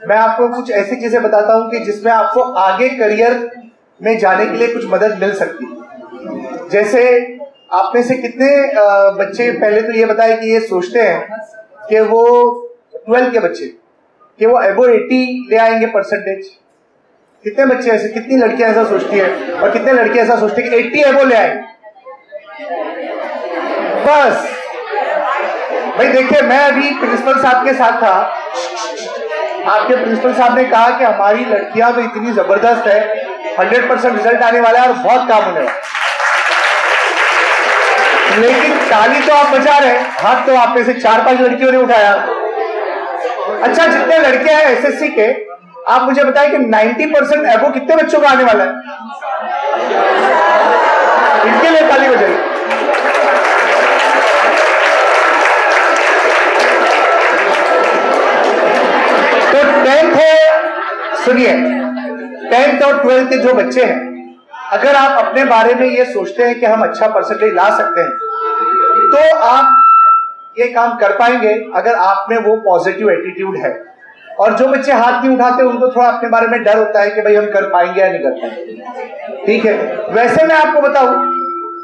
मैं आपको कुछ ऐसी चीजें बताता हूं कि जिसमें आपको आगे करियर में जाने के लिए कुछ मदद मिल सकती है। जैसे आप में से कितने बच्चे पहले तो ये बताए कि ये सोचते हैं कि वो 12 के बच्चे कि वो अबो 80 ले आएंगे परसेंटेज। कितने बच्चे ऐसे, कितनी लड़कियां ऐसा सोचती है और कितने लड़के ऐसा सोचते हैं कि 80 अबो ले आएंगे। बस भाई देखिए, मैं अभी प्रिंसिपल साहब के साथ था। आपके प्रिंसिपल साहब ने कहा कि हमारी लड़कियां तो इतनी जबरदस्त है, 100% रिजल्ट आने वाला है और बहुत काम होने वाला है। लेकिन ताली तो आप बजा रहे हैं, हाथ तो आप में से 4-5 लड़कियों ने उठाया। अच्छा, जितने लड़के हैं एसएससी के, आप मुझे बताएं कि 90% एबो कितने बच्चों का आने वाला है? इनके लिए ताली बजाइए। तो 10th है, सुनिए, 10th और 12th के जो बच्चे हैं, अगर आप अपने बारे में ये सोचते हैं कि हम अच्छा परसेंटेज ला सकते हैं, तो आप ये काम कर पाएंगे अगर आप में वो पॉजिटिव एटीट्यूड है। और जो बच्चे हाथ नहीं उठाते, उनको थोड़ा अपने बारे में डर होता है कि भाई हम कर पाएंगे या नहीं कर पाएंगे। ठीक है, वैसे मैं आपको बताऊं,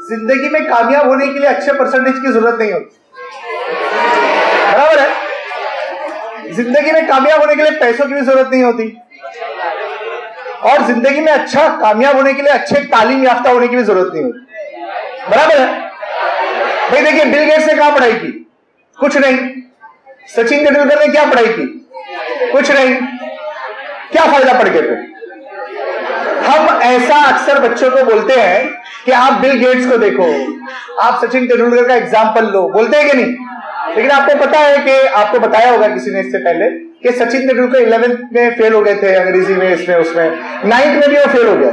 जिंदगी में कामयाब होने के लिए अच्छे परसेंटेज की जरूरत नहीं होती, बराबर है? जिंदगी में कामयाब होने के लिए पैसों की भी जरूरत नहीं होती, और जिंदगी में अच्छा कामयाब होने के लिए अच्छे तालीम याफ्ता होने की भी जरूरत नहीं होती, बराबर है? भाई देखिए, बिल गेट्स ने कहां पढ़ाई की? कुछ नहीं। सचिन तेंदुलकर ने क्या पढ़ाई की? कुछ नहीं। क्या फायदा पढ़ के? हम ऐसा अक्सर बच्चों को बोलते हैं कि आप बिल गेट्स को देखो, आप सचिन तेंदुलकर का एग्जाम्पल लो, बोलते हैं कि नहीं? लेकिन आपको पता है कि आपको बताया होगा किसी ने इससे पहले कि सचिन तेंदुलकर 11th में फेल हो गए थे अंग्रेजी में, इसमें उसमें 9th में भी वो फेल हो गया,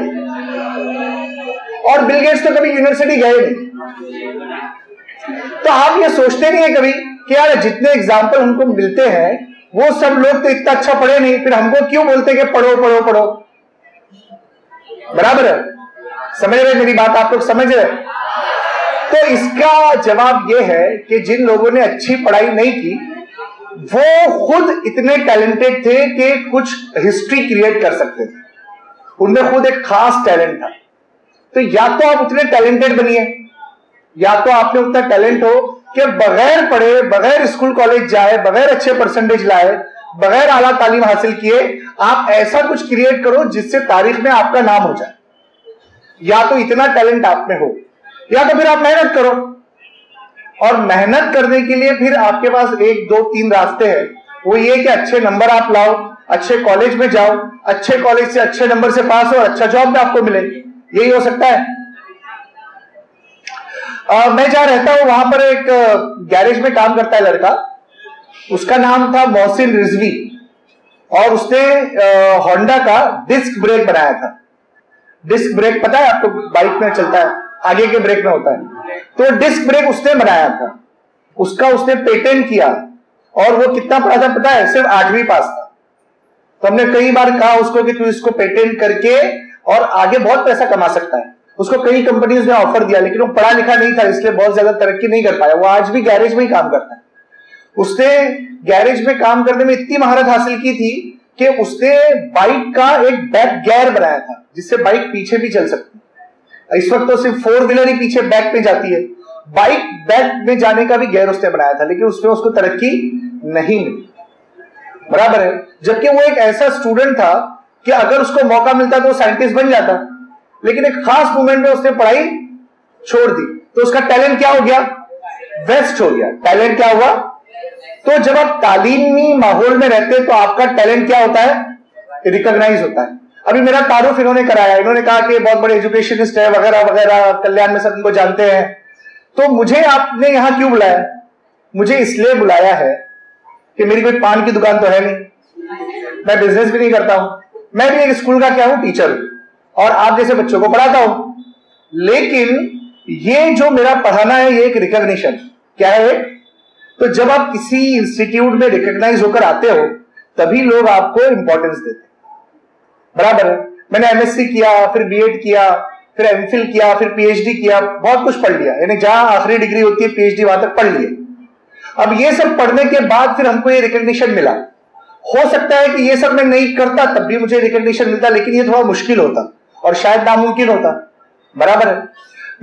और बिल गेट्स तो कभी यूनिवर्सिटी गए नहीं। तो आप ये सोचते नहीं है कभी कि यार जितने एग्जाम्पल हमको मिलते हैं वो सब लोग तो इतना अच्छा पढ़े नहीं, फिर हमको क्यों बोलते कि पढ़ो पढ़ो पढ़ो? बराबर है? समझ रहे मेरी बात? आप लोग समझ रहे? तो इसका जवाब यह है कि जिन लोगों ने अच्छी पढ़ाई नहीं की, वो खुद इतने टैलेंटेड थे कि कुछ हिस्ट्री क्रिएट कर सकते थे, उनमें खुद एक खास टैलेंट था। तो या तो आप उतने टैलेंटेड बनिए, या तो आप में उतना टैलेंट हो कि बगैर पढ़े, बगैर स्कूल कॉलेज जाए, बगैर अच्छे परसेंटेज लाए, बगैर आला तालीम हासिल किए, आप ऐसा कुछ क्रिएट करो जिससे तारीख में आपका नाम हो जाए। या तो इतना टैलेंट आप में हो, या तो फिर आप मेहनत करो। और मेहनत करने के लिए फिर आपके पास 1, 2, 3 रास्ते हैं। वो ये कि अच्छे नंबर आप लाओ, अच्छे कॉलेज में जाओ, अच्छे कॉलेज से अच्छे नंबर से पास हो, अच्छा जॉब में आपको मिले, यही हो सकता है। मैं जहां रहता हूं वहां पर एक गैरेज में काम करता है लड़का, उसका नाम था मोहसिन रिजवी, और उसने होंडा का डिस्क ब्रेक बनाया था। डिस्क ब्रेक पता है आपको? बाइक में चलता है, आगे के ब्रेक में होता है। तो डिस्क ब्रेक उसने बनाया था, उसका उसने पेटेंट किया, और वो कितना पढ़ा था पता है? सिर्फ 8वीं पास था। तो हमने कई बार कहा उसको कि तू इसको पेटेंट करके और आगे बहुत पैसा कमा सकता है। उसको कई कंपनीज ने ऑफर दिया, लेकिन वो पढ़ा लिखा नहीं था, इसलिए बहुत ज्यादा तरक्की नहीं कर पाया। वो आज भी गैरेज में ही काम करता है। उसने गैरेज में काम करने में इतनी महारत हासिल की थी कि उसने बाइक का एक बैक गियर बनाया था, जिससे बाइक पीछे भी चल सकती है। इस वक्त तो सिर्फ 4 व्हीलर ही पीछे बैक पे जाती है, बाइक बैक में जाने का भी गियर उसने बनाया था, लेकिन उसमें उसको तरक्की नहीं मिली, बराबर है? जबकि वो एक ऐसा स्टूडेंट था कि अगर उसको मौका मिलता तो वो साइंटिस्ट बन जाता, लेकिन एक खास मोमेंट में उसने पढ़ाई छोड़ दी, तो उसका टैलेंट क्या हो गया? वेस्ट हो गया। टैलेंट क्या हुआ? तो जब आप तालीमी माहौल में रहते हैं तो आपका टैलेंट क्या होता है? रिकॉग्नाइज होता है। अभी मेरा तारुफ इन्होंने कराया, इन्होंने कहा कि बहुत बड़े एजुकेशनिस्ट है वगैरह वगैरह, कल्याण में सब इनको जानते हैं। तो मुझे आपने यहां क्यों बुलाया? मुझे इसलिए बुलाया है कि मेरी कोई पान की दुकान तो है नहीं, मैं बिजनेस भी नहीं करता हूं, मैं भी एक स्कूल का क्या हूं? टीचर हूं, और आप जैसे बच्चों को पढ़ाता हूं। लेकिन ये जो मेरा पढ़ाना है ये एक रिकॉग्निशन क्या है? तो जब आप किसी इंस्टीट्यूट में रिकॉग्नाइज होकर आते हो तभी लोग आपको इंपॉर्टेंस देते हैं, बराबर है? मैंने एमएससी किया, फिर बीएड किया, फिर एमफिल किया, फिर पीएचडी किया, बहुत कुछ पढ़ लिया, यानी जहां आखिरी डिग्री होती है पीएचडी वहां तक पढ़ लिया। अब ये सब पढ़ने के बाद फिर हमको ये रिकॉग्निशन मिला, हो सकता है कि ये सब मैं नहीं करता तब भी मुझे रिकॉग्निशन मिलता, लेकिन ये थोड़ा मुश्किल होता और शायद नामुमकिन होता। बराबर है।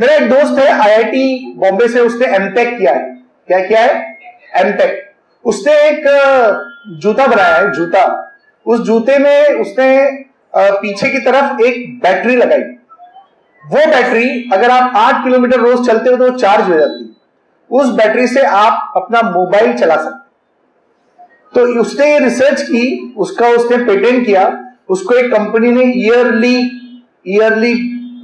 मेरा एक दोस्त है आईआईटी बॉम्बे से, उसने एमटेक किया है। क्या किया है? एमटेक। उसने एक जूता बनाया है, जूता। उस जूते में उसने पीछे की तरफ एक बैटरी लगाई। वो बैटरी अगर आप 8 किलोमीटर रोज चलते हो तो चार्ज हो जाती है। उस बैटरी से आप अपना मोबाइल चला सकते। तो उसने ये रिसर्च की, उसका उसने पेटेंट किया, उसको एक कंपनी ने ईयरली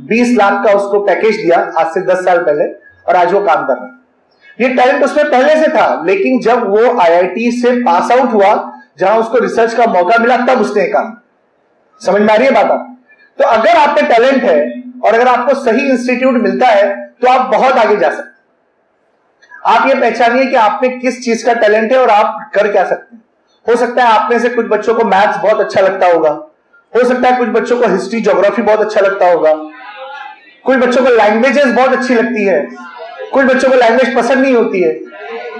20 लाख का उसको पैकेज दिया आज से 10 साल पहले, और आज वो काम कर रहा है। ये टैलेंट उसमें पहले से था, लेकिन जब वो आईआईटी से पास आउट हुआ, जहां उसको रिसर्च का मौका मिला, तब उसने काम। समझ में आ रही है बात? तो अगर आप में टैलेंट है और अगर आपको सही इंस्टीट्यूट मिलता है तो आप बहुत आगे जा सकते हैं। आप ये पहचानिए कि आप में किस चीज का टैलेंट है और आप कर क्या सकते हैं। हो सकता है आप में से कुछ बच्चों को मैथ्स बहुत अच्छा लगता होगा, हो सकता है कुछ बच्चों को हिस्ट्री ज्योग्राफी बहुत अच्छा लगता होगा, कुछ बच्चों को लैंग्वेजेस बहुत अच्छी लगती है, कुछ बच्चों को लैंग्वेज पसंद नहीं होती है।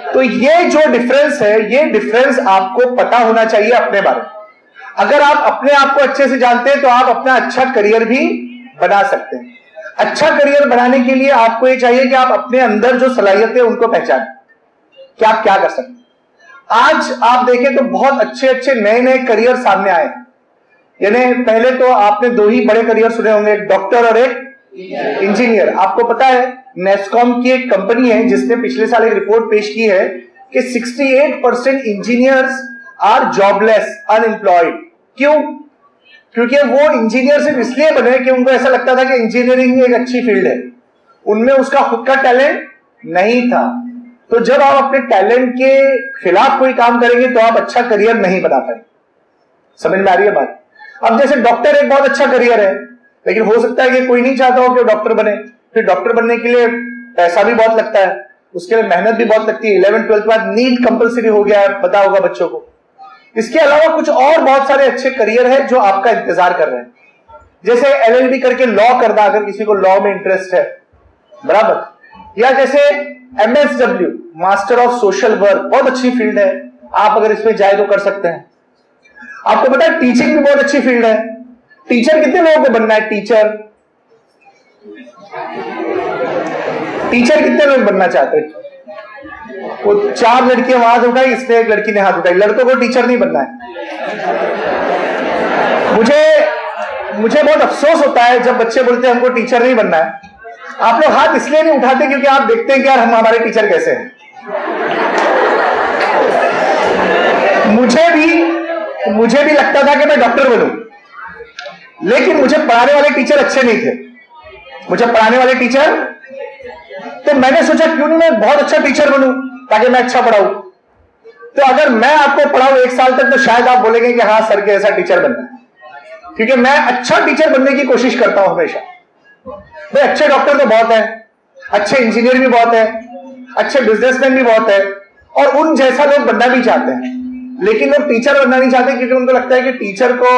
तो ये जो डिफरेंस है, ये डिफरेंस आपको पता होना चाहिए अपने बारे में। अगर आप अपने आप को अच्छे से जानते हैं तो आप अपना अच्छा करियर भी बना सकते हैं। अच्छा करियर बनाने के लिए आपको ये चाहिए कि आप अपने अंदर जो सलाहियत है उनको पहचानें कि आप क्या कर सकते हैं। आज आप देखें तो बहुत अच्छे अच्छे नए नए करियर सामने आए। यानी पहले तो आपने 2 ही बड़े करियर सुने होंगे, एक डॉक्टर और एक इंजीनियर। आपको पता है नेस्कॉम की एक कंपनी है जिसने पिछले साल एक रिपोर्ट पेश की है कि 68% इंजीनियर्स आर जॉबलेस, अनएम्प्लॉयड। क्यों? क्योंकि वो इंजीनियर सिर्फ इसलिए बने कि उनको ऐसा लगता था कि इंजीनियरिंग एक अच्छी फील्ड है, उनमें उसका खुद का टैलेंट नहीं था। तो जब आप अपने टैलेंट के खिलाफ कोई काम करेंगे तो आप अच्छा करियर नहीं बना पाएंगे। समझ में आ रही है बात? अब जैसे डॉक्टर एक बहुत अच्छा करियर है, लेकिन हो सकता है कि कोई नहीं चाहता हो कि डॉक्टर बने। फिर डॉक्टर बनने के लिए पैसा भी बहुत लगता है, उसके लिए मेहनत भी बहुत लगती है। 11th-12th के बाद नीट कंपलसरी हो गया है, पता होगा बच्चों को। इसके अलावा कुछ और बहुत सारे अच्छे करियर है जो आपका इंतजार कर रहे हैं, जैसे एलएलबी करके लॉ करना, अगर किसी को लॉ में इंटरेस्ट है, बराबर। या जैसे MSW, master of social work, बहुत अच्छी फील्ड है, आप अगर इसमें जाए तो कर सकते हैं। आपको पता है टीचिंग भी बहुत अच्छी फील्ड है। टीचर कितने लोगों को बनना है? टीचर कितने लोग बनना चाहते हैं? वो 4 लड़कियां हाथ उठाई, इसने एक लड़की ने हाथ उठाई। लड़कों को टीचर नहीं बनना है। मुझे बहुत अफसोस होता है जब बच्चे बोलते हैं हमको टीचर नहीं बनना है। आप लोग हाथ इसलिए नहीं उठाते क्योंकि आप देखते हैं कि यार हमारे टीचर कैसे हैं। मुझे भी लगता था कि मैं डॉक्टर बनूं, लेकिन मुझे पढ़ाने वाले टीचर अच्छे नहीं थे। तो मैंने सोचा क्यों नहीं मैं बहुत अच्छा टीचर बनूं ताकि मैं अच्छा पढ़ाऊं। तो अगर मैं आपको पढ़ाऊं 1 साल तक तो शायद आप बोलेंगे कि हाँ सर के ऐसा टीचर बनना है, क्योंकि मैं अच्छा टीचर बनने की कोशिश करता हूं हमेशा। भाई अच्छे डॉक्टर तो बहुत है, अच्छे इंजीनियर भी बहुत है, अच्छे बिजनेसमैन भी बहुत है, और उन जैसा लोग बनना भी चाहते हैं, लेकिन लोग टीचर बनना नहीं चाहते क्योंकि उनको लगता है कि टीचर को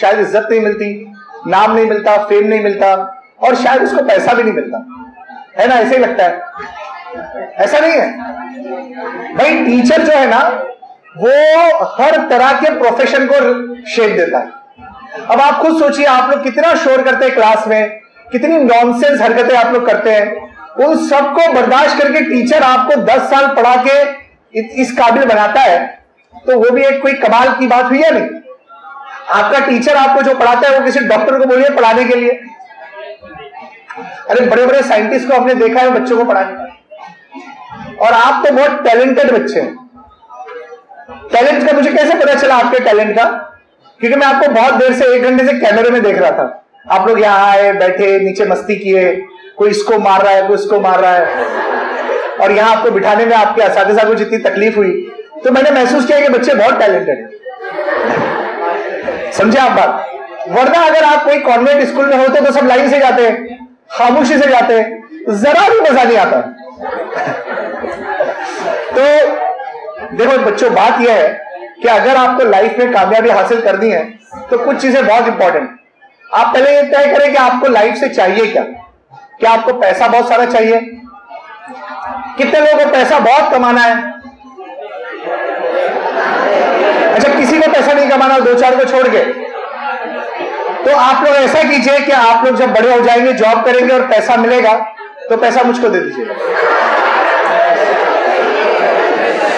शायद इज्जत नहीं मिलती, नाम नहीं मिलता, फेम नहीं मिलता, और शायद उसको पैसा भी नहीं मिलता है ना। ऐसे ही लगता है, ऐसा नहीं है भाई। टीचर जो है ना वो हर तरह के प्रोफेशन को शेप देता है। अब आप खुद सोचिए, आप लोग कितना शोर करते हैं क्लास में, कितनी नॉनसेंस हरकतें आप लोग करते हैं, उन सबको बर्दाश्त करके टीचर आपको 10 साल पढ़ा के इस काबिल बनाता है, तो वो भी एक कोई कमाल की बात हुई है नहीं। आपका टीचर आपको जो पढ़ाता है वो किसी डॉक्टर को बोलिए पढ़ाने के लिए। अरे बड़े बड़े साइंटिस्ट को हमने देखा है बच्चों को पढ़ाने का, और आप तो बहुत टैलेंटेड बच्चे हैं। टैलेंट का मुझे कैसे पता चला आपके टैलेंट का? क्योंकि मैं आपको बहुत देर से 1 घंटे से कैमरे में देख रहा था। आप लोग यहाँ आए, बैठे, नीचे मस्ती किए, कोई इसको मार रहा है, कोई इसको मार रहा है, और यहाँ आपको बिठाने में आपके असातिज़ा को जितनी तकलीफ हुई, तो मैंने महसूस किया कि बच्चे बहुत टैलेंटेड हैं। समझे आप बात? वरना अगर आप कोई कॉन्वेंट स्कूल में होते तो सब लाइन से जाते हैं, खामोशी से जाते हैं, जरा भी मजा नहीं आता। तो देखो बच्चों, बात यह है कि अगर आपको लाइफ में कामयाबी हासिल करनी है तो कुछ चीजें बहुत इंपॉर्टेंट। आप पहले ये तय करें कि आपको लाइफ से चाहिए क्या। क्या आपको पैसा बहुत सारा चाहिए? कितने लोगों को पैसा बहुत कमाना है? अच्छा, किसी को कमाना 2-4 को छोड़ के। तो आप लोग ऐसा कीजिए कि आप लोग जब बड़े हो जाएंगे, जॉब करेंगे और पैसा मिलेगा तो पैसा मुझको दे दीजिएगा।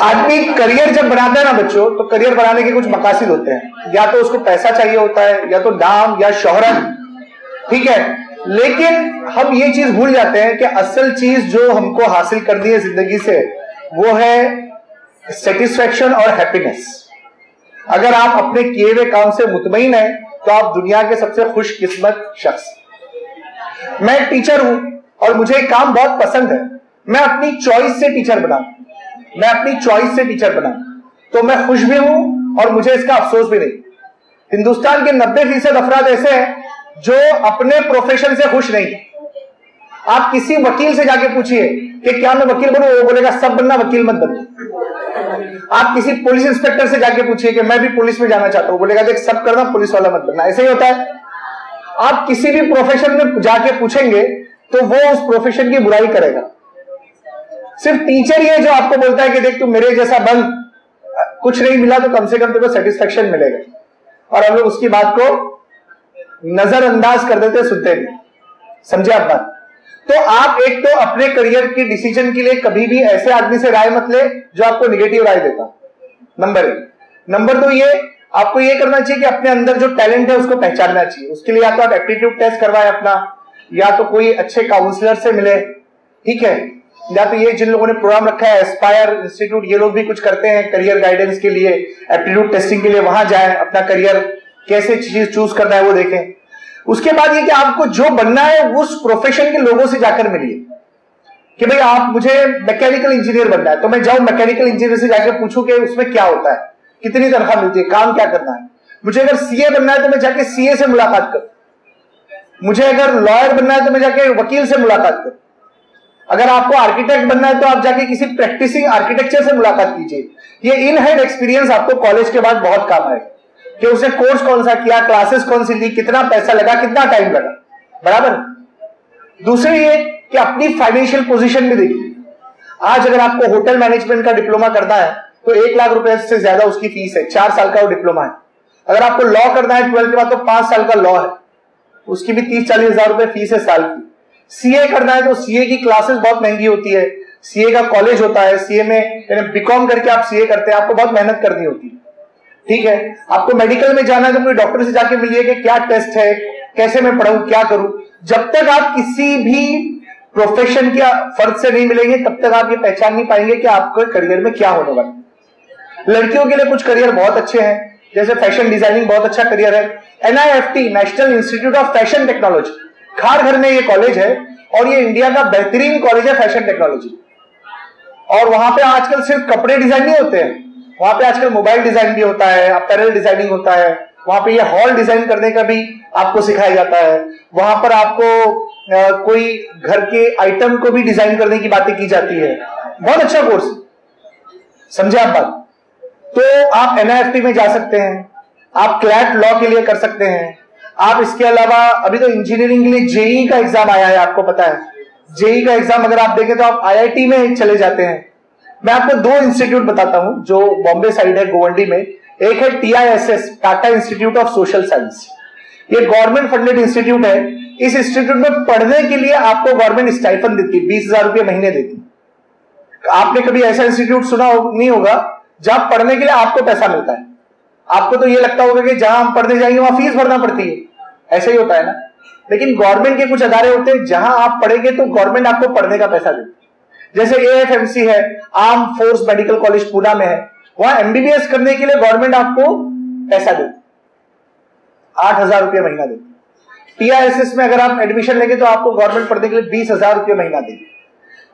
आदमी करियर जब बनाता है ना बच्चों, तो करियर बनाने के कुछ मकासद होते हैं। या तो उसको पैसा चाहिए होता है, या तो नाम या शोहरत, ठीक है। लेकिन हम ये चीज भूल जाते हैं कि असल चीज जो हमको हासिल करनी है जिंदगी से, वो है सेटिस्फैक्शन और हैप्पीनेस। अगर आप अपने किए हुए काम से मुतमईन हैं, तो आप दुनिया के सबसे खुशकिस्मत शख्स। मैं टीचर हूं और मुझे एक काम बहुत पसंद है। मैं अपनी चॉइस से टीचर बना, तो मैं खुश भी हूं और मुझे इसका अफसोस भी नहीं। हिंदुस्तान के 90% अफराद ऐसे हैं जो अपने प्रोफेशन से खुश नहीं। आप किसी वकील से जाके पूछिए कि क्या मैं वकील बनूं, वो बोलेगा सब बनना, वकील मत बनना। आप किसी पुलिस इंस्पेक्टर से जाके पूछिए कि मैं भी पुलिस में जाना चाहता हूं, बोलेगा देख सब करना, पुलिस वाला मत बनना। ऐसे ही होता है। आप किसी भी प्रोफेशन में जाके पूछेंगे तो वो उस प्रोफेशन की बुराई करेगा। सिर्फ टीचर ही है जो आपको बोलता है कि देख तू मेरे जैसा बन, कुछ नहीं मिला तो कम से कम तेरे को सेटिस्फेक्शन मिलेगा। और हम लोग उसकी बात को नजरअंदाज कर देते, सुनते नहीं। समझे आप बात? तो आप एक तो अपने करियर के डिसीजन के लिए कभी भी ऐसे आदमी से राय मत ले जो आपको निगेटिव राय देता, नंबर 1। नंबर 2 ये आपको ये करना चाहिए कि अपने अंदर जो टैलेंट है उसको पहचानना चाहिए। उसके लिए या तो आप एप्टीट्यूड टेस्ट करवाए अपना, या तो कोई अच्छे काउंसलर से मिले, ठीक है। या तो ये जिन लोगों ने प्रोग्राम रखा है एस्पायर इंस्टीट्यूट, ये लोग भी कुछ करते हैं करियर गाइडेंस के लिए, एप्टीट्यूड टेस्टिंग के लिए, वहां जाए, अपना करियर कैसे चीज चूज करना है वो देखें। उसके बाद ये कि आपको जो बनना है उस प्रोफेशन के लोगों से जाकर मिलिए कि भाई आप, मुझे मैकेनिकल इंजीनियर बनना है, तो मैं जाऊं मैकेनिकल इंजीनियर से जाकर पूछूं कि उसमें क्या होता है, कितनी तनख्वाह मिलती है, काम क्या करना है। मुझे अगर सीए बनना है तो मैं जाके सीए से मुलाकात करूं। मुझे अगर लॉयर बनना है तो मैं जाके वकील से मुलाकात करूं। अगर आपको आर्किटेक्ट बनना है तो आप जाके किसी प्रैक्टिसिंग आर्किटेक्चर से मुलाकात कीजिए। ये इन हैंड एक्सपीरियंस आपको कॉलेज के बाद बहुत काम आएगा कि उसने कोर्स कौन सा किया, क्लासेस कौन सी ली, कितना पैसा लगा, कितना टाइम लगा, बराबर। दूसरी ये कि अपनी फाइनेंशियल पोजीशन भी देखिए। आज अगर आपको होटल मैनेजमेंट का डिप्लोमा करना है तो 1 लाख रुपए से ज्यादा उसकी फीस है, 4 साल का वो डिप्लोमा है। अगर आपको लॉ करना है 12th के बाद तो 5 साल का लॉ है, उसकी भी 30-40 हजार रुपए फीस है साल की। सीए करना है तो सीए की क्लासेस बहुत महंगी होती है, सीए का कॉलेज होता है, सीए में बीकॉम करके आप सीए करते हैं, आपको बहुत मेहनत करनी होती है, ठीक है। आपको मेडिकल में जाना है तो कोई डॉक्टर से जाके मिलिए कि क्या टेस्ट है, कैसे मैं पढ़ूं, क्या करूं। जब तक आप किसी भी प्रोफेशन के फर्द से नहीं मिलेंगे तब तक आप ये पहचान नहीं पाएंगे कि आपके करियर में क्या होने वाला है। लड़कियों के लिए कुछ करियर बहुत अच्छे हैं, जैसे फैशन डिजाइनिंग बहुत अच्छा करियर है। NIFT national institute of fashion technology, Kharghar में ये कॉलेज है और ये इंडिया का बेहतरीन कॉलेज है फैशन टेक्नोलॉजी। और वहां पे आजकल सिर्फ कपड़े डिजाइन नहीं होते हैं, वहां पे आजकल मोबाइल डिजाइन भी होता है, अपैरल डिजाइनिंग होता है। वहां पे ये हॉल डिजाइन करने का भी आपको सिखाया जाता है। वहां पर आपको कोई घर के आइटम को भी डिजाइन करने की बातें की जाती है। बहुत अच्छा कोर्स, समझे आप बात? तो आप NIFT में जा सकते हैं, आप क्लैट लॉ के लिए कर सकते हैं। आप इसके अलावा अभी तो इंजीनियरिंग के लिए जेई का एग्जाम आया है, आपको पता है। जेई का एग्जाम अगर आप देखें तो आप IIT में चले जाते हैं। मैं आपको 2 इंस्टीट्यूट बताता हूं जो बॉम्बे साइड है, गोवंडी में। एक है TISS, Tata institute of social science. ये गवर्नमेंट फंडेड इंस्टीट्यूट है। इस इंस्टीट्यूट में पढ़ने के लिए आपको गवर्नमेंट स्टाइपेंड देती है, 20,000 रुपये महीने देती। आपने कभी ऐसा इंस्टीट्यूट सुना नहीं होगा जहां पढ़ने के लिए आपको पैसा मिलता है। आपको तो ये लगता होगा कि जहां हम पढ़ने जाएंगे वहां फीस भरना पड़ती है, ऐसा ही होता है ना। लेकिन गवर्नमेंट के कुछ अदारे होते हैं जहां आप पढ़ेंगे तो गवर्नमेंट आपको पढ़ने का पैसा देती है। जैसे AFMC है, arm force medical college Poona में है, वहां MBBS करने के लिए गवर्नमेंट आपको पैसा देती, 8,000 रुपये महीना देती। TISS में अगर आप एडमिशन लेंगे तो आपको गवर्नमेंट पढ़ने के लिए 20,000 रुपये महीना देगी,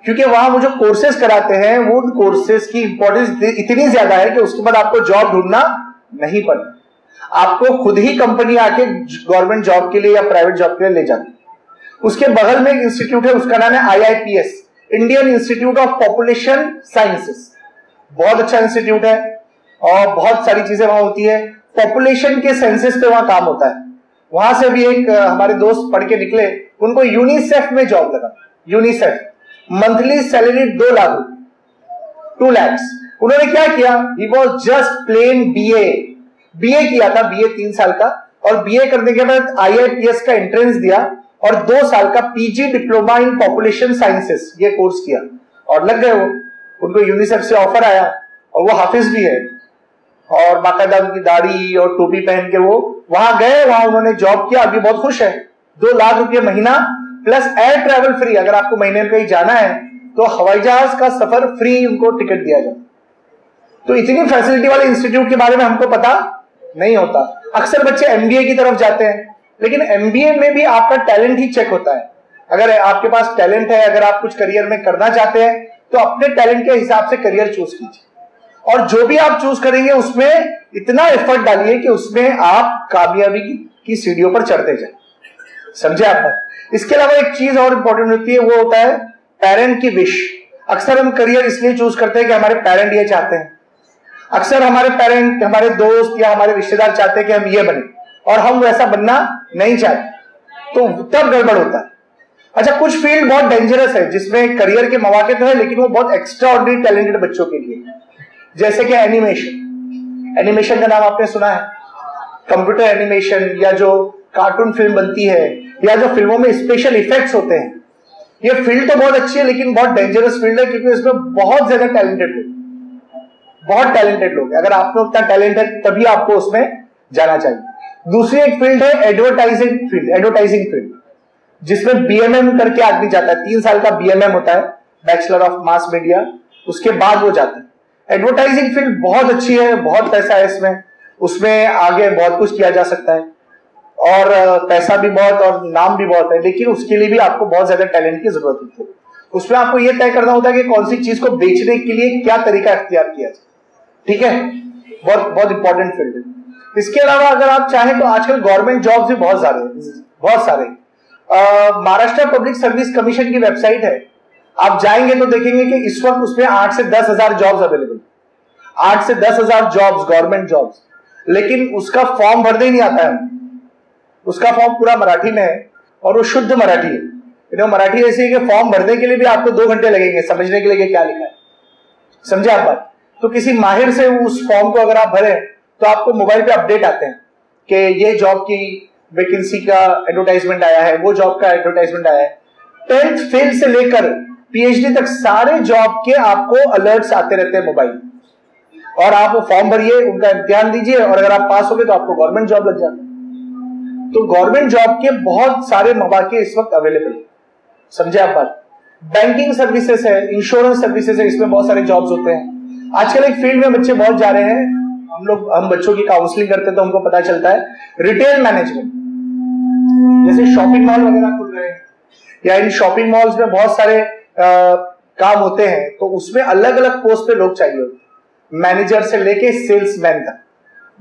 क्योंकि वहां वो जो कोर्सेज कराते हैं वो कोर्सेज की इंपॉर्टेंस इतनी ज्यादा है कि उसके बाद आपको जॉब ढूंढना नहीं पड़ता। आपको खुद ही कंपनी आके गवर्नमेंट जॉब के लिए या प्राइवेट जॉब के लिए ले जाती। उसके बगल में एक इंस्टीट्यूट है, उसका नाम है IIPS, Indian institute of population sciences. बहुत अच्छा इंस्टीट्यूट है और बहुत सारी चीजें वहां होती है। पॉपुलेशन के सेंसस पे वहां काम होता है। वहां से भी एक हमारे दोस्त पढ़ के निकले, उनको यूनिसेफ में जॉब लगा। UNICEF, monthly salary 2 lakh, 2 lakhs। उन्होंने क्या किया, he was just plain BA, BA किया था, बीए 3 साल का, और बीए करने के बाद IIPS का एंट्रेंस दिया और 2 साल का PG diploma in population sciences ये कोर्स किया और लग गए वो। उनको यूनिसेफ से ऑफर आया और वो हाफिज भी है और बाकायदा उनकी दाढ़ी और टोपी पहन के वो वहां गए, वहां उन्होंने जॉब किया, अभी बहुत खुश है। 2 लाख रुपये महीना प्लस एयर ट्रैवल फ्री, अगर आपको महीने में कहीं जाना है तो हवाई जहाज का सफर फ्री उनको टिकट दिया जाए। तो इतनी फैसिलिटी वाले इंस्टीट्यूट के बारे में हमको पता नहीं होता। अक्सर बच्चे एमबीए की तरफ जाते हैं, लेकिन एमबीए में भी आपका टैलेंट ही चेक होता है। अगर आपके पास टैलेंट है, अगर आप कुछ करियर में करना चाहते हैं तो अपने टैलेंट के हिसाब से करियर चूज कीजिए, और जो भी आप चूज करेंगे उसमें इतना एफर्ट डालिए कि उसमें आप कामयाबी की सीढ़ियों पर चढ़ते जाए। समझे आप? इसके अलावा एक चीज और इंपॉर्टेंट होती है, वो होता है पेरेंट की विश। अक्सर हम करियर इसलिए चूज करते हैं कि हमारे पेरेंट ये चाहते हैं। अक्सर हमारे पेरेंट, हमारे दोस्त या हमारे रिश्तेदार चाहते हैं कि हम ये बने और हम वैसा बनना नहीं चाहते, तो तब गड़बड़ होता है। अच्छा, कुछ फील्ड बहुत डेंजरस है जिसमें करियर के मौके तो है, लेकिन वो बहुत एक्स्ट्रा ऑर्डिनरी टैलेंटेड बच्चों के लिए, जैसे कि एनिमेशन। एनिमेशन का नाम आपने सुना है? कंप्यूटर एनिमेशन, या जो कार्टून फिल्म बनती है, या जो फिल्मों में स्पेशल इफेक्ट्स होते हैं। ये फील्ड तो बहुत अच्छी है, लेकिन बहुत डेंजरस फील्ड है, क्योंकि इसमें बहुत ज्यादा टैलेंटेड लोग, बहुत टैलेंटेड लोग। अगर आप में उतना टैलेंट है तभी आपको उसमें जाना चाहिए। दूसरी एक फील्ड है एडवर्टाइजिंग फील्ड, जिसमें बीएमएम करके आदमी जाता है। 3 साल का बीएमएम होता है, बैचलर ऑफ मास मीडिया, उसके बाद वो जाते हैं। एडवर्टाइजिंग फील्ड बहुत अच्छी है, बहुत पैसा है इसमें, उसमें आगे बहुत कुछ किया जा सकता है और पैसा भी बहुत और नाम भी बहुत है, लेकिन उसके लिए भी आपको बहुत ज्यादा टैलेंट की जरूरत होती है। उसमें आपको यह तय करना होता है कि कौन सी चीज को बेचने के लिए क्या तरीका इख्तियार किया जाए। ठीक है, बहुत बहुत इंपॉर्टेंट फील्ड है। इसके अलावा अगर आप चाहें तो आजकल गवर्नमेंट जॉब्स भी बहुत सारे। महाराष्ट्र पब्लिक सर्विस कमीशन की वेबसाइट है, आप जाएंगे तो देखेंगे कि इस वक्त उसमें 8 से 10 हजार जॉब्स अवेलेबल, 8 से 10 हजार जॉब्स, गवर्नमेंट जॉब्स। लेकिन उसका फॉर्म भरने ही नहीं आता है, उसका फॉर्म पूरा मराठी में है और वो शुद्ध मराठी है। मराठी ऐसी है कि फॉर्म भरने के लिए भी आपको 2 घंटे लगेंगे समझने के लिए कि क्या लिखा है। समझे आप बात? तो किसी माहिर से उस फॉर्म को अगर आप भरें तो आपको मोबाइल पे अपडेट आते हैं कि ये जॉब की वैकेंसी का एडवर्टाइजमेंट आया है, वो जॉब का एडवर्टाइजमेंट आया है। 10th फेल से लेकर पीएचडी तक सारे जॉब के आपको अलर्ट्स आते रहते हैं मोबाइल, और आप वो फॉर्म भरिए, उनका इम्तिहान दीजिए, और अगर आप पास हो गए तो आपको गवर्नमेंट जॉब लग जाती है। तो गवर्नमेंट जॉब के बहुत सारे मौके इस वक्त अवेलेबल है। समझे आप बात? बैंकिंग सर्विसेज है, इंश्योरेंस सर्विसेज है, इसमें बहुत सारे जॉब्स होते हैं। आजकल एक फील्ड में बच्चे बहुत जा रहे हैं, हम बच्चों की काउंसलिंग करते हैं तो हमको पता चलता है, रिटेल मैनेजमेंट। जैसे शॉपिंग मॉल वगैरह खुल रहे हैं, या इन शॉपिंग मॉल्स में बहुत सारे काम होते हैं, तो उसमें अलग अलग पोस्ट पे लोग चाहिए होते हैं, मैनेजर से लेके सेल्समैन तक।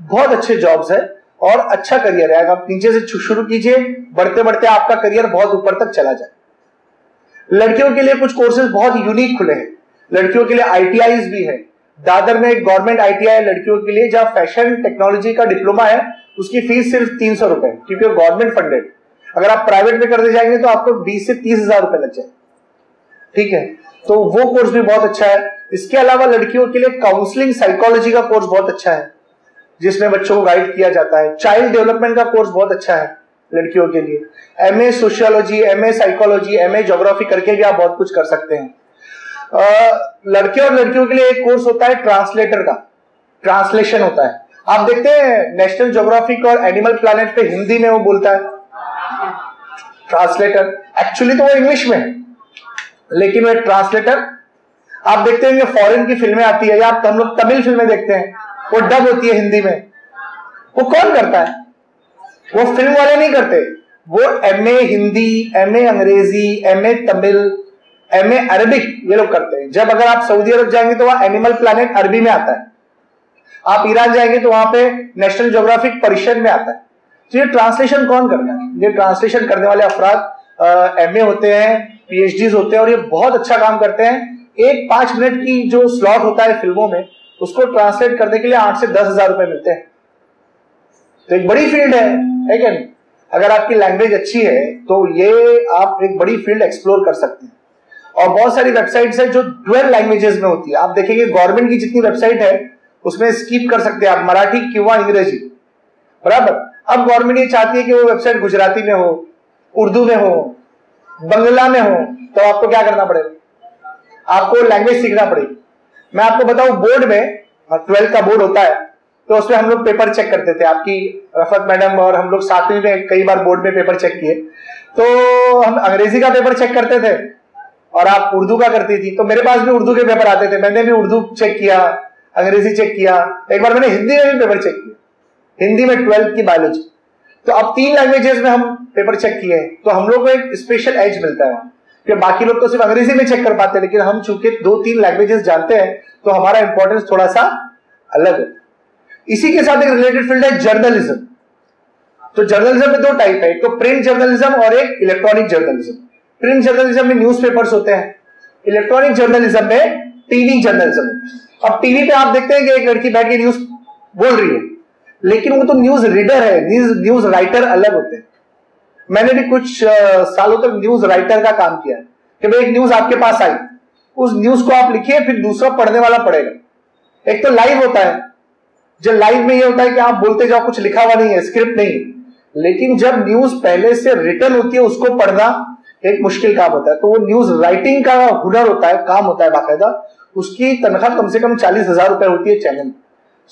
बहुत अच्छे जॉब्स है और अच्छा करियर है। अगर आप नीचे से शुरू कीजिए, बढ़ते बढ़ते आपका करियर बहुत ऊपर तक चला जाए। लड़कियों के लिए कुछ कोर्सेज बहुत यूनिक खुले हैं। लड़कियों के लिए आईटीआईज भी है। दादर में एक गवर्नमेंट आईटीआई है लड़कियों के लिए, जहां फैशन टेक्नोलॉजी का डिप्लोमा है, उसकी फीस सिर्फ 300 रुपए, क्योंकि वो गवर्नमेंट फंडेड। अगर आप प्राइवेट में करने जाएंगे तो आपको 20 से 30 हजार रुपए लग जाए। ठीक है, तो वो कोर्स भी बहुत अच्छा है। इसके अलावा लड़कियों के लिए काउंसलिंग साइकोलॉजी का कोर्स बहुत अच्छा है, जिसमें बच्चों को गाइड किया जाता है। चाइल्ड डेवलपमेंट का कोर्स बहुत अच्छा है लड़कियों के लिए। MA sociology, MA psychology, MA geography करके भी आप बहुत कुछ कर सकते हैं। लड़के और लड़कियों के लिए एक कोर्स होता है ट्रांसलेटर का, ट्रांसलेशन होता है। आप देखते हैं नेशनल ज्योग्राफिक और एनिमल प्लैनेट पे हिंदी में वो बोलता है ट्रांसलेटर, एक्चुअली तो वो इंग्लिश में है, लेकिन वो ट्रांसलेटर। आप देखते हैं फॉरेन की फिल्में आती है, या हम लोग तमिल फिल्में देखते हैं, वो डब होती है हिंदी में, वो कौन करता है? वो फिल्म वाले नहीं करते, वो एमए हिंदी, एमए अंग्रेजी, एमए तमिल, एमए अरबिक ये लोग करते हैं। जब अगर आप सऊदी अरब जाएंगे तो वहां एनिमल प्लैनेट अरबी में आता है, आप ईरान जाएंगे तो वहां पे नेशनल ज्योग्राफिक पर्शियन में आता है। तो ये ट्रांसलेशन कौन करता है? ये ट्रांसलेशन करने वाले अफराद एमए होते हैं, पीएचडीज होते हैं, और ये बहुत अच्छा काम करते हैं। एक 5 मिनट की जो स्लॉट होता है फिल्मों में, उसको ट्रांसलेट करने के लिए 8 से 10 हजार रुपए मिलते हैं। तो एक बड़ी फील्ड है क्या नहीं? अगर आपकी लैंग्वेज अच्छी है तो ये आप एक बड़ी फील्ड एक्सप्लोर कर सकते हैं। और बहुत सारी वेबसाइट्स है जो डुअल लैंग्वेजेस में होती है। आप देखेंगे गवर्नमेंट की जितनी वेबसाइट है उसमें स्किप कर सकते हैं आप, मराठी किंवा अंग्रेजी, बराबर। अब गवर्नमेंट ये चाहती है कि वो वेबसाइट गुजराती में हो, उर्दू में हो, बंगला में हो, तो आपको क्या करना पड़ेगा, आपको लैंग्वेज सीखना पड़ेगी। मैं आपको बताऊं, बोर्ड में 12th का बोर्ड होता है, तो उसमें हम लोग पेपर चेक करते थे, आपकी रफत मैडम और हम लोग साथ में कई बार बोर्ड में पेपर चेक किए। तो हम अंग्रेजी का पेपर चेक करते थे और आप उर्दू का करती थी, तो मेरे पास भी उर्दू के पेपर आते थे, मैंने भी उर्दू चेक किया, अंग्रेजी चेक किया, एक बार मैंने हिंदी में भी पेपर चेक किया, हिंदी में 12th की बायोलॉजी। तो अब 3 लैंग्वेजेस में हम पेपर चेक किए, तो हम लोग को एक स्पेशल एज मिलता है, कि बाकी लोग तो सिर्फ अंग्रेजी में चेक कर पाते हैं, लेकिन हम चूंकि 2-3 लैंग्वेजेस जानते हैं, तो हमारा इंपॉर्टेंस थोड़ा सा अलग है। इसी के साथ एक रिलेटेड फील्ड है जर्नलिज्म। तो जर्नलिज्म में 2 टाइप है, एक तो प्रिंट जर्नलिज्म और एक इलेक्ट्रॉनिक जर्नलिज्म। प्रिंट जर्नलिज्म में न्यूज़पेपर्स होते हैं, इलेक्ट्रॉनिक जर्नलिज्म में टीवी जर्नलिज्म। अब टीवी पे आप देखते हैं कि एक लड़की बैठ के न्यूज बोल रही है, लेकिन वो तो न्यूज रीडर है, न्यूज राइटर अलग होते हैं। मैंने भी कुछ सालों तक न्यूज राइटर का काम किया है, कि भाई एक न्यूज आपके पास आई, उस न्यूज को आप लिखिए, फिर दूसरा पढ़ने वाला पढ़ेगा। एक तो लाइव होता है, जब लाइव में ये होता है कि आप बोलते जाओ, कुछ लिखा हुआ नहीं है, स्क्रिप्ट नहीं, लेकिन जब न्यूज पहले से रिटन होती है, उसको पढ़ना एक मुश्किल काम होता है। तो वो न्यूज राइटिंग का हुनर होता है, काम होता है बाकायदा, उसकी तनख्वाह कम से कम 40,000 रुपए होती है चैनल,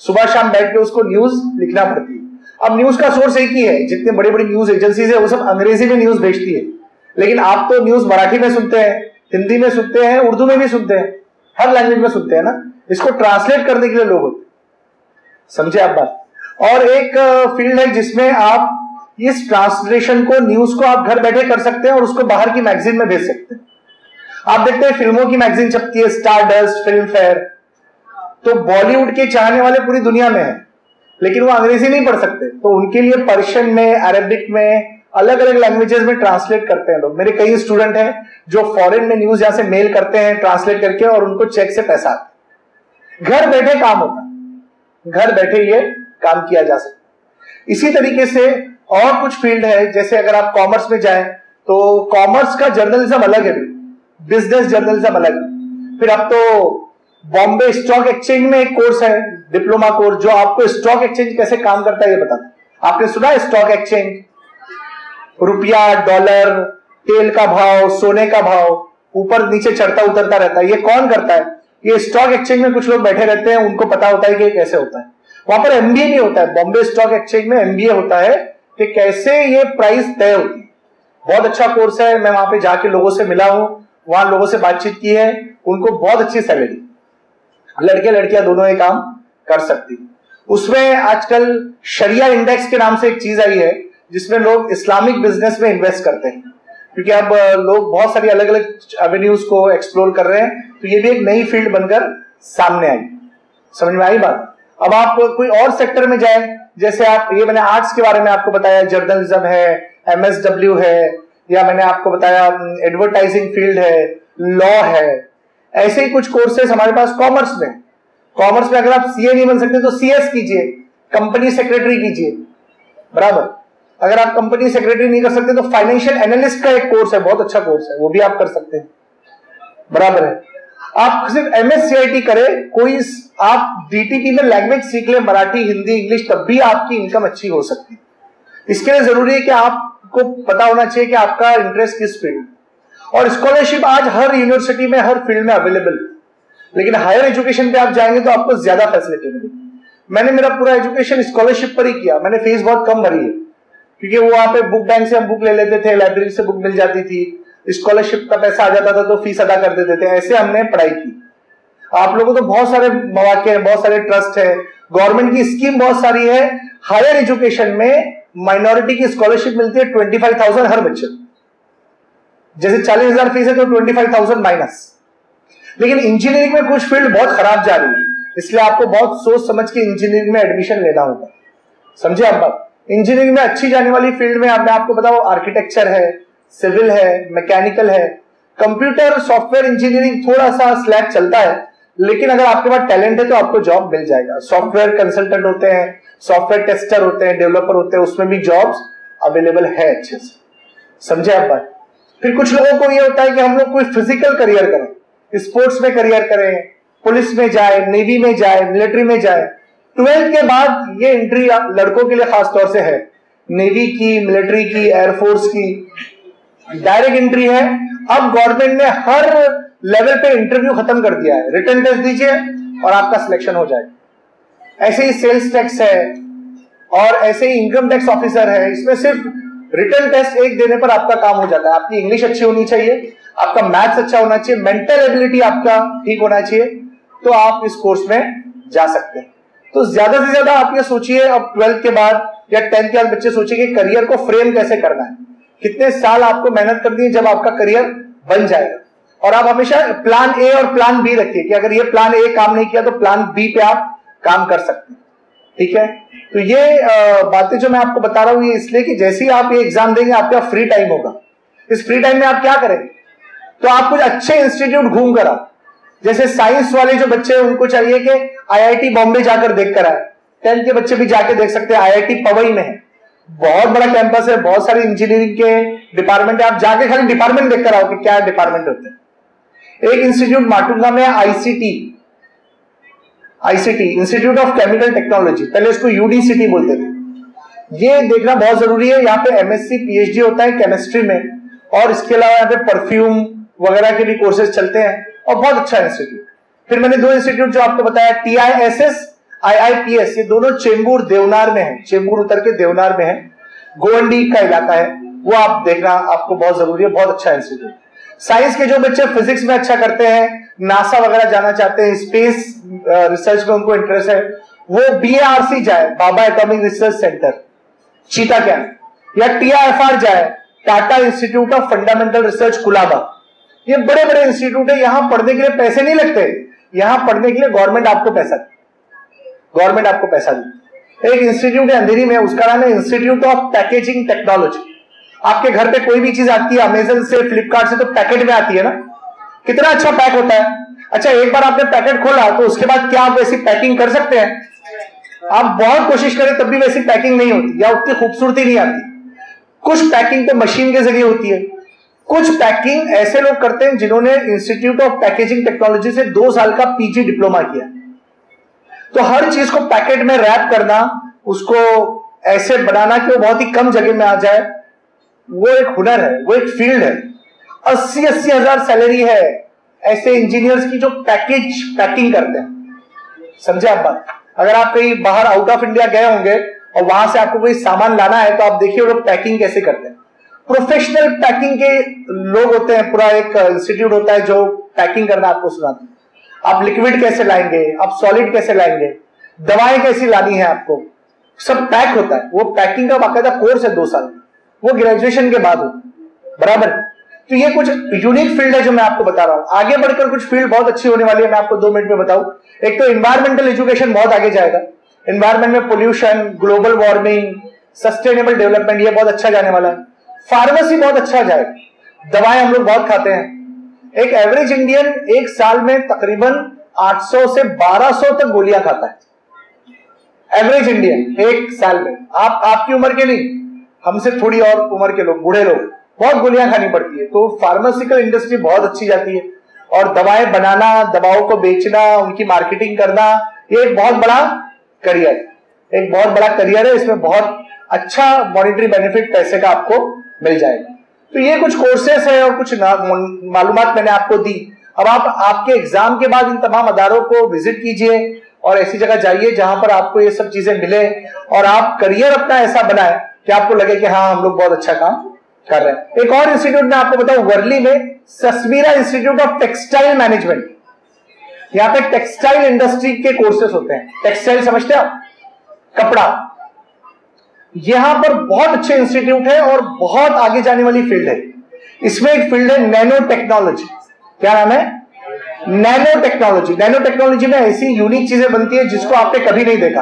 सुबह शाम बैठ के उसको न्यूज लिखना पड़ती है। अब न्यूज का सोर्स एक ही है, जितने बड़ी बड़ी न्यूज एजेंसीज है वो सब अंग्रेजी में न्यूज भेजती है, लेकिन आप तो न्यूज मराठी में सुनते हैं, हिंदी में सुनते हैं, उर्दू में भी सुनते हैं, हर लैंग्वेज में सुनते हैं ना, इसको ट्रांसलेट करने के लिए लोग होते हैं, समझे आप बात। और एक फील्ड है जिसमें आप इस ट्रांसलेशन को, न्यूज को आप घर बैठे कर सकते हैं और उसको बाहर की मैगजीन में भेज सकते हैं। आप देखते हैं फिल्मों की मैगजीन छपती है, स्टारडस्ट, फिल्म फेयर, तो बॉलीवुड के चाहने वाले पूरी दुनिया में हैं, लेकिन वो अंग्रेजी नहीं पढ़ सकते, तो उनके लिए पर्शियन में, अरेबिक में, अलग अलग लैंग्वेजेस में ट्रांसलेट करते हैं लोग। मेरे कई स्टूडेंट हैं जो फॉरेन में न्यूज यहां से मेल करते हैं ट्रांसलेट करके, और उनको चेक से पैसा आता है। घर बैठे काम होता है, घर बैठे ये काम किया जा सकता है। इसी तरीके से और कुछ फील्ड है, जैसे अगर आप कॉमर्स में जाएं तो कॉमर्स का जर्नलिज्म अलग है, बिजनेस जर्नलिज्म अलग है। फिर अब तो बॉम्बे स्टॉक एक्सचेंज में एक कोर्स है, डिप्लोमा कोर्स, जो आपको स्टॉक एक्सचेंज कैसे काम करता है ये बताता है। आपने सुना है स्टॉक एक्सचेंज, रुपया, डॉलर, तेल का भाव, सोने का भाव ऊपर नीचे चढ़ता उतरता रहता है, ये कौन करता है? ये स्टॉक एक्सचेंज में कुछ लोग बैठे रहते हैं, उनको पता होता है कि कैसे होता है। वहां पर एमबीए भी होता है, बॉम्बे स्टॉक एक्सचेंज में एमबीए होता है कि कैसे ये प्राइस तय होती है। बहुत अच्छा कोर्स है, मैं वहां पे जाके लोगों से मिला हूं, वहां लोगों से बातचीत की है, उनको बहुत अच्छी सैलरी, लड़के लड़कियां दोनों ये काम कर सकती। उसमें आजकल शरिया इंडेक्स के नाम से एक चीज आई है, जिसमें लोग इस्लामिक बिजनेस में इन्वेस्ट करते हैं, क्योंकि अब लोग बहुत सारी अलग अलग एवेन्यूज को एक्सप्लोर कर रहे हैं, तो ये भी एक नई फील्ड बनकर सामने आई। समझ में आई बात? अब आप कोई और सेक्टर में जाए, जैसे आप, ये मैंने आर्ट्स के बारे में आपको बताया, जर्नलिज्म है, एमएसडब्ल्यू है, या मैंने आपको बताया एडवर्टाइजिंग फील्ड है, लॉ है, ऐसे ही कुछ कोर्सेज हमारे पास कॉमर्स में। कॉमर्स में अगर आप सीए नहीं बन सकते तो सीएस कीजिए, कंपनी सेक्रेटरी कीजिए, बराबर। अगर आप कंपनी सेक्रेटरी नहीं कर सकते तो फाइनेंशियल एनालिस्ट का एक कोर्स है, बहुत अच्छा कोर्स है, वो भी आप कर सकते हैं, बराबर है। आप सिर्फ एमएससीआईटी करें, कोई आप डीटीपी में लैंग्वेज सीख ले, मराठी, हिंदी, इंग्लिश, तब भी आपकी इनकम अच्छी हो सकती है। इसके लिए जरूरी है कि आपको पता होना चाहिए कि आपका इंटरेस्ट किस फील्ड। और स्कॉलरशिप आज हर यूनिवर्सिटी में, हर फील्ड में अवेलेबल, लेकिन हायर एजुकेशन पे आप जाएंगे तो आपको ज्यादा फैसिलिटी मिलेगी। मैंने मेरा पूरा एजुकेशन स्कॉलरशिप पर ही किया, मैंने फीस बहुत कम भरी है, क्योंकि वो वहां पे बुक बैंक से हम बुक ले लेते थे, लाइब्रेरी से बुक मिल जाती थी, स्कॉलरशिप का पैसा आ जाता था तो फीस अदा कर देते थे, ऐसे हमने पढ़ाई की। आप लोगों को बहुत सारे मौके हैं, बहुत सारे ट्रस्ट है, गवर्नमेंट की स्कीम बहुत सारी है। हायर एजुकेशन में माइनॉरिटी की स्कॉलरशिप मिलती है 25,000 हर बच्चे, जैसे 40,000 फीस है तो 25,000 माइनस। लेकिन इंजीनियरिंग में कुछ फील्ड बहुत खराब जा रही है, इसलिए आपको बहुत सोच समझ के इंजीनियरिंग में एडमिशन लेना होगा, समझे आप बात। इंजीनियरिंग में अच्छी जाने वाली फील्ड में मैं आपको बताऊं, आर्किटेक्चर है, सिविल है, मैकेनिकल है, कंप्यूटर सॉफ्टवेयर इंजीनियरिंग थोड़ा सा स्लैक चलता है, लेकिन अगर आपके पास टैलेंट है तो आपको जॉब मिल जाएगा। सॉफ्टवेयर कंसल्टेंट होते हैं, सॉफ्टवेयर टेस्टर होते हैं, डेवलपर होते हैं, उसमें भी जॉब्स अवेलेबल है अच्छे से, समझे आप बात। फिर कुछ लोगों को ये होता है कि हम लोग कोई फिजिकल करियर करें, स्पोर्ट्स में करियर करें, पुलिस में जाए, नेवी में जाए, मिलिट्री में जाए। 12th के बाद ये एंट्री लड़कों के लिए खास तौर से है, नेवी की, मिलिट्री की, एयरफोर्स की डायरेक्ट एंट्री है। अब गवर्नमेंट ने हर लेवल पे इंटरव्यू खत्म कर दिया है, रिटन टेस्ट दीजिए और आपका सिलेक्शन हो जाएगा। ऐसे ही सेल्स टैक्स है और ऐसे ही इनकम टैक्स ऑफिसर है, इसमें सिर्फ रिटन टेस्ट एक देने पर आपका काम हो जाता है। आपकी इंग्लिश अच्छी होनी चाहिए, आपका मैथ्स अच्छा होना चाहिए, मेंटल एबिलिटी आपका ठीक होना चाहिए, तो आप इस कोर्स में जा सकते हैं। तो ज्यादा से ज्यादा आप ये सोचिए, अब 12th के बाद या 10th के बाद बच्चे सोचिए कि करियर को फ्रेम कैसे करना है, कितने साल आपको मेहनत करनी है जब आपका करियर बन जाएगा। और आप हमेशा प्लान ए और प्लान बी रखिए कि अगर ये प्लान ए काम नहीं किया तो प्लान बी पे आप काम कर सकते हैं, ठीक है। तो ये बातें जो मैं आपको बता रहा हूं ये इसलिए कि जैसे ही आप ये एग्जाम देंगे आपका फ्री टाइम होगा, इस फ्री टाइम में आप क्या करें, तो आप कुछ अच्छे इंस्टीट्यूट घूम कर आओ। जैसे साइंस वाले जो बच्चे हैं उनको चाहिए कि आईआईटी बॉम्बे जाकर देख कर आए, 10th के बच्चे भी जाके देख सकते हैं, आईआईटी पवई में है, बहुत बड़ा कैंपस है, बहुत सारे इंजीनियरिंग के डिपार्टमेंट है, आप जाके खाली डिपार्टमेंट देखकर आओ कि क्या डिपार्टमेंट होते हैं। एक इंस्टीट्यूट माटुंगा में ICT institute of chemical technology, पहले इसको यूडीसीटी बोलते थे। ये देखना बहुत जरूरी है, यहाँ पे एमएससी पीएचडी होता है केमिस्ट्री में, और इसके अलावा यहाँ पे परफ्यूम वगैरह के भी कोर्सेज चलते हैं और बहुत अच्छा इंस्टीट्यूट। फिर मैंने 2 इंस्टीट्यूट जो आपको बताया, टीआईएसएस, आईआईपीएस, ये दोनों चेंबूर देवनार में है, चेंबूर उतर के देवनार में है, गोवंडी का इलाका है, वो आप देखना आपको बहुत जरूरी है, बहुत अच्छा इंस्टीट्यूट। साइंस के जो बच्चे फिजिक्स में अच्छा करते हैं, नासा वगैरह जाना चाहते हैं, स्पेस रिसर्च में उनको इंटरेस्ट है, वो बीएआरसी जाए, Bhabha atomic research centre Cheeta camp, या टीआईएफआर जाए, Tata institute of fundamental research Colaba. ये बड़े बड़े इंस्टीट्यूट है, यहां पढ़ने के लिए पैसे नहीं लगते, यहां पढ़ने के लिए गवर्नमेंट आपको पैसा दे। एक इंस्टीट्यूट है अंधेरी में, उसका नाम है इंस्टीट्यूट ऑफ पैकेजिंग टेक्नोलॉजी। आपके घर पे कोई भी चीज आती है अमेजन से, फ्लिपकार्ट से, तो पैकेट में आती है ना, कितना अच्छा पैक होता है। अच्छा, एक बार आपने पैकेट खोला तो उसके बाद क्या आप वैसी पैकिंग कर सकते हैं? आप बहुत कोशिश करें तब भी वैसी पैकिंग नहीं होती या उतनी खूबसूरती नहीं आती। कुछ पैकिंग तो मशीन के जरिए होती है, कुछ पैकिंग ऐसे लोग करते हैं जिन्होंने इंस्टीट्यूट ऑफ पैकेजिंग टेक्नोलॉजी से 2 साल का पीजी डिप्लोमा किया। तो हर चीज को पैकेट में रैप करना, उसको ऐसे बनाना कि वो बहुत ही कम जगह में आ जाए, वो एक हुनर है, वो एक फील्ड है। 80-80 हजार सैलरी है ऐसे इंजीनियर्स की जो पैकिंग करते हैं। समझे आप बात? अगर आप कहीं बाहर आउट ऑफ इंडिया गए होंगे और वहां से आपको कोई सामान लाना है तो आप देखिए वो लोग पैकिंग कैसे करते हैं। प्रोफेशनल पैकिंग के लोग होते हैं, पूरा एक इंस्टीट्यूट होता है जो पैकिंग करना आपको सिखाते हैं। आप लिक्विड कैसे लाएंगे, आप सॉलिड कैसे लाएंगे, दवाएं कैसी लानी है, आपको सब पैक होता है। वो पैकिंग का बाकायदा कोर्स है 2 साल, वो ग्रेजुएशन के बाद होता है, बराबर। तो ये कुछ यूनिक फील्ड है जो मैं आपको बता रहा हूं। आगे बढ़कर कुछ फील्ड बहुत अच्छी होने वाली है, मैं आपको 2 मिनट में बताऊं। एक तो एनवायरमेंटल एजुकेशन बहुत आगे जाएगा, एनवायरमेंट में pollution, global warming, sustainable development, ये बहुत अच्छा जाने वाला है। फार्मेसी बहुत अच्छा जाएगा, दवाएं हम लोग बहुत खाते हैं। एक एवरेज इंडियन एक साल में तकरीबन 800 से 1200 तक गोलियां खाता है। एवरेज इंडियन एक साल में, आपकी उम्र के नहीं, हमसे थोड़ी और उम्र के लोग, बूढ़े लोग, बहुत गोलियां खानी पड़ती है। तो फार्मास्यूटिकल इंडस्ट्री बहुत अच्छी जाती है, और दवाएं बनाना, दवाओं को बेचना, उनकी मार्केटिंग करना, ये एक बहुत बड़ा करियर है, एक बहुत बड़ा करियर है। इसमें बहुत अच्छा मॉनेटरी बेनिफिट पैसे का आपको मिल जाएगा। तो ये कुछ कोर्सेस है और कुछ मालूमात मैंने आपको दी। अब आप आपके एग्जाम के बाद इन तमाम अदारों को विजिट कीजिए और ऐसी जगह जाइए जहां पर आपको ये सब चीजें मिले और आप करियर अपना ऐसा बनाए कि आपको लगे कि हाँ हम लोग बहुत अच्छा काम कर रहे हैं। एक और इंस्टीट्यूट में आपको बताऊं, वर्ली में सस्मीरा इंस्टीट्यूट ऑफ टेक्सटाइल मैनेजमेंट, यहां पे टेक्सटाइल इंडस्ट्री के कोर्सेस होते हैं। टेक्सटाइल समझते हैं आप, कपड़ा। यहां पर बहुत अच्छे इंस्टीट्यूट है और बहुत आगे जाने वाली फील्ड है। इसमें एक फील्ड है नैनो टेक्नोलॉजी। क्या नाम है? Nano technology. नैनो टेक्नोलॉजी में ऐसी यूनिक चीजें बनती है जिसको आपने कभी नहीं देखा।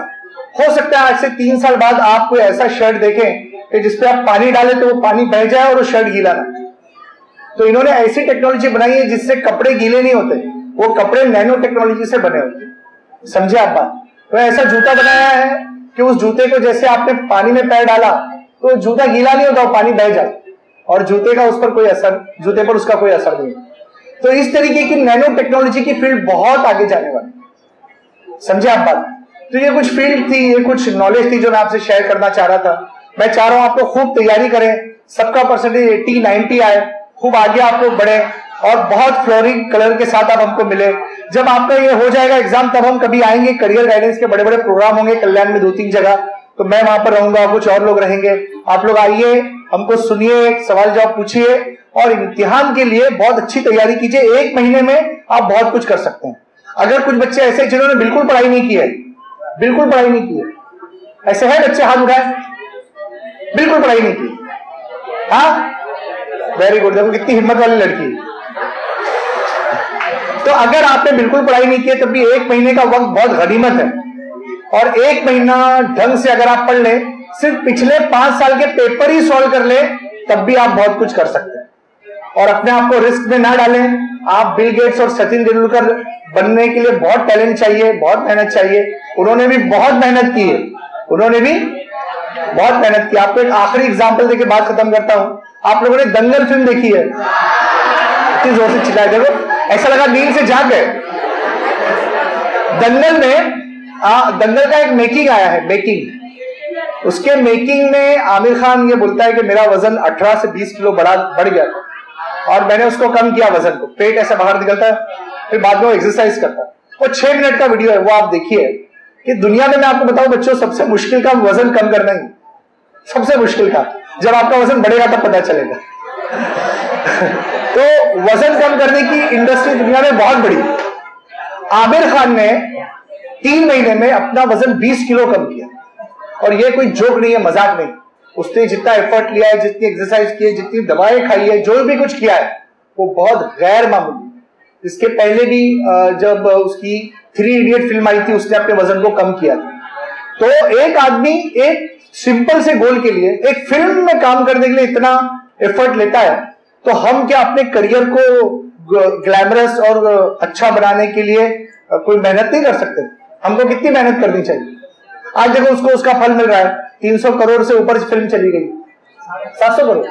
हो सकता है आज से 3 साल बाद आप कोई ऐसा शर्ट देखें कि जिसपे आप पानी डालें तो वो पानी बह जाए और वो शर्ट गीला ना। तो इन्होंने ऐसी टेक्नोलॉजी बनाई है जिससे कपड़े गीले नहीं होते, वो कपड़े नैनो टेक्नोलॉजी से बने होते हैं। समझे आप बात? तो ऐसा जूता बनाया है कि उस जूते को जैसे आपने पानी में पैर डाला तो जूता गीला नहीं होता, वो पानी बह जाए और जूते का उस पर कोई असर, जूते पर उसका कोई असर नहीं। तो इस तरीके की नैनो टेक्नोलॉजी की फील्ड बहुत आगे जाने वाली, समझे आप बात। तो ये कुछ फील्ड थी, ये कुछ नॉलेज थी जो मैं आपसे शेयर करना चाह रहा था। मैं चाह रहा हूं आप लोग खूब तैयारी करें, सबका परसेंटेज 80-90 आए, खूब आगे आप लोग बढ़े और बहुत फ्लोरिंग कलर के साथ आप हमको मिले। जब आपका ये हो जाएगा एग्जाम, तब हम कभी आएंगे, करियर गाइडेंस के बड़े बड़े प्रोग्राम होंगे कल्याण में 2-3 जगह, तो मैं वहां पर रहूंगा, कुछ और लोग रहेंगे। आप लोग आइए, हमको सुनिए, सवाल जवाब पूछिए और इम्तिहान के लिए बहुत अच्छी तैयारी कीजिए। 1 महीने में आप बहुत कुछ कर सकते हैं। अगर कुछ बच्चे ऐसे जिन्होंने बिल्कुल पढ़ाई नहीं की है, बिल्कुल पढ़ाई नहीं की है, ऐसे है बच्चे, हाथ उठाए, बिल्कुल पढ़ाई नहीं की, हाँ वेरी गुड, देखो कितनी हिम्मत वाली लड़की। तो अगर आपने बिल्कुल पढ़ाई नहीं की है तब भी 1 महीने का वक्त बहुत गनीमत है, और 1 महीना ढंग से अगर आप पढ़ लें, सिर्फ पिछले 5 साल के पेपर ही सॉल्व कर ले, तब भी आप बहुत कुछ कर सकते हैं। और अपने आप को रिस्क में ना डालें। आप बिल गेट्स और सचिन तेंदुलकर बनने के लिए बहुत टैलेंट चाहिए, बहुत मेहनत चाहिए। उन्होंने भी बहुत मेहनत की है, उन्होंने भी बहुत मेहनत की। आपको एक आखिरी एग्जांपल देके बात खत्म करता हूं। आप लोगों ने दंगल फिल्म देखी है? इतनी जोर से चिल्लाए, देखो ऐसा लगा नींद से जाग गए। दंगल में दंगल का एक मेकिंग आया है, मेकिंग। उसके मेकिंग में आमिर खान ये बोलता है कि मेरा वजन 18 से 20 किलो बढ़ गया और मैंने उसको कम किया वजन को। पेट ऐसा बाहर निकलता है, फिर बाद में वो एक्सरसाइज करता है। वो 6 मिनट का वीडियो है, वो आप देखिए। कि दुनिया में मैं आपको बताऊं बच्चों, सबसे मुश्किल काम वजन कम करना ही, सबसे मुश्किल काम। जब आपका वजन बढ़ेगा तब पता चलेगा। तो वजन कम करने की इंडस्ट्री दुनिया में बहुत बड़ी। आमिर खान ने 3 महीने में अपना वजन 20 किलो कम किया, और ये कोई जोक नहीं है, मजाक नहीं। उसने जितना एफर्ट लिया है, जितनी एक्सरसाइज की है, जितनी दवाएं खाई है, जो भी कुछ किया है, वो बहुत गैर मामूली। इसके पहले भी जब उसकी 3 इडियट फिल्म आई थी, उसने अपने वजन को कम किया था। तो एक आदमी एक सिंपल से गोल के लिए, एक फिल्म में काम करने के लिए इतना एफर्ट लेता है, तो हम क्या अपने करियर को ग्लैमरस और अच्छा बनाने के लिए कोई मेहनत नहीं कर सकते? हमको कितनी मेहनत करनी चाहिए। आज देखो उसको उसका फल मिल रहा है। 300 करोड़ से ऊपर फिल्म चली गई, 700 करोड़।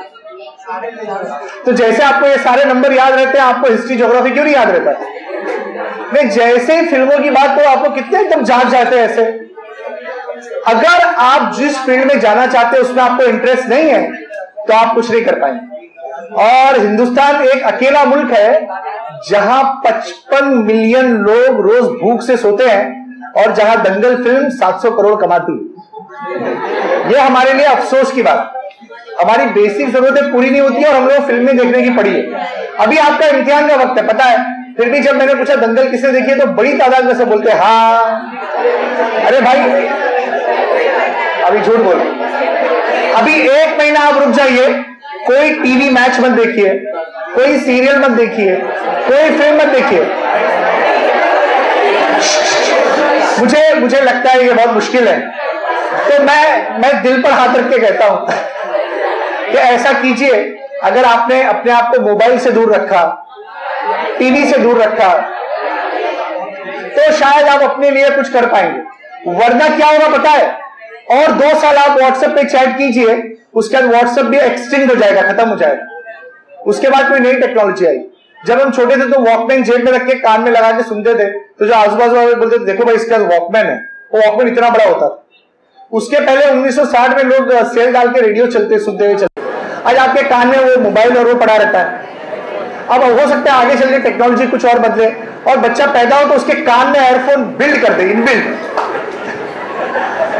तो जैसे आपको ये सारे नंबर याद रहते हैं, आपको हिस्ट्री ज्योग्राफी क्यों नहीं याद रहता है? मैं जैसे ही फिल्मों की बात करो, आपको कितने एकदम जाग जाते हैं ऐसे। अगर आप जिस फील्ड में जाना चाहते हैं उसमें आपको इंटरेस्ट नहीं है, तो आप कुछ नहीं कर पाएंगे। और हिंदुस्तान एक अकेला मुल्क है जहां 55 मिलियन लोग रोज भूख से सोते हैं, और जहां दंगल फिल्म 700 करोड़ कमाती है। यह हमारे लिए अफसोस की बात। हमारी बेसिक जरूरतें पूरी नहीं होती है और हम लोग फिल्में देखने की पड़ी है। अभी आपका इम्तिहान का वक्त है, पता है, फिर भी जब मैंने पूछा दंगल किसने देखी है, तो बड़ी तादाद में से बोलते हैं हाँ। अरे भाई अभी झूठ बोल, अभी 1 महीना आप रुक जाइए, कोई टीवी मैच मत देखिए, कोई सीरियल मत देखिए, कोई फिल्म मत देखिए। मुझे लगता है ये बहुत मुश्किल है, तो मैं दिल पर हाथ रख के कहता हूं कि ऐसा कीजिए। अगर आपने अपने आप को मोबाइल से दूर रखा, टीवी से दूर रखा, तो शायद आप अपने लिए कुछ कर पाएंगे। वरना क्या होगा पता है? और 2 साल आप व्हाट्सएप पे चैट कीजिए, उसके बाद व्हाट्सएप भी एक्सटिंक्ट हो जाएगा, खत्म हो जाएगा। उसके बाद कोई नई टेक्नोलॉजी आई। जब हम छोटे थे तो वॉकमैन जेब में रख के कान में लगा के सुनते थे, तो जो आजू बाजू वाले बोलते थे देखो भाई इसका वॉकमैन है, वो वॉकमैन इतना बड़ा होता था। उसके पहले 1960 में लोग सेल डाल के रेडियो चलते सुनते हुए चलते। आज आपके कान में वो मोबाइल और वो पड़ा रहता है। अब हो सकता है आगे चल के टेक्नोलॉजी कुछ और बदले, और बच्चा पैदा हो तो उसके कान में एयरफोन बिल्ड कर दे, इनबिल्ट।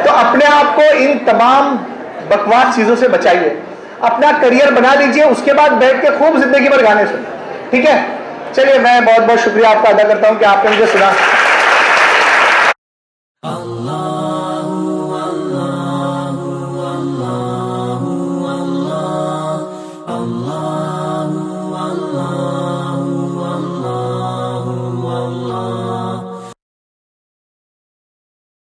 तो अपने आप को इन तमाम बकवास चीजों से बचाइए, अपना करियर बना लीजिए, उसके बाद बैठ के खूब जिंदगी भर गाने सुनिए। ठीक है, चलिए मैं बहुत बहुत शुक्रिया आपका अदा करता हूं कि आपने मुझे सुना।